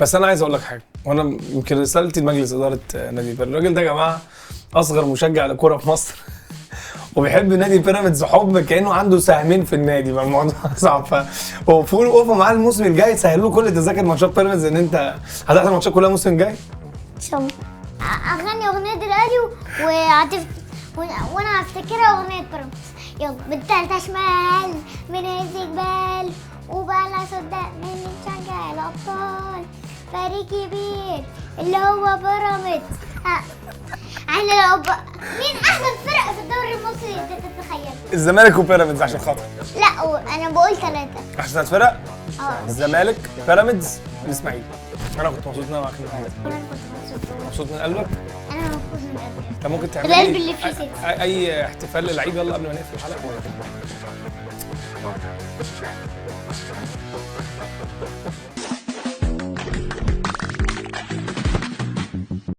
بس انا عايز اقول لك حاجه، وانا يمكن رسالتي لمجلس اداره نادي بيراميدز، الراجل ده يا جماعه اصغر مشجع لكوره في مصر وبيحب نادي بيراميدز حب كانه عنده سهمين في النادي، فالموضوع صعب. فهو فول اوفر معاه الموسم الجاي، سهل له كل تذاكر ماتشات بيراميدز، ان انت هتحضر الماتشات كلها الموسم الجاي ان شاء الله. اغني اغنيه الاهلي وانا هفتكرها اغنيه بيراميدز. يلا بالتالتة شمال من الجبال وبقى صدق من نشجع الابطال، فريق كبير اللي هو بيراميدز. احنا لو مين احسن فرقه في الدوري المصري انت تتخيل؟ الزمالك وبيراميدز عشان خاطر. لا انا بقول 3 احسن 3 فرق؟ اه الزمالك، بيراميدز، الاسماعيلي. انا كنت مبسوط ان انا معاك النهارده. انا كنت مبسوط من قلبك؟ انا مبسوط من قلبي. انت ممكن تعمل القلب اللي فيه ست. اي احتفال للعيبه يلا قبل ما نقفل الحلقه.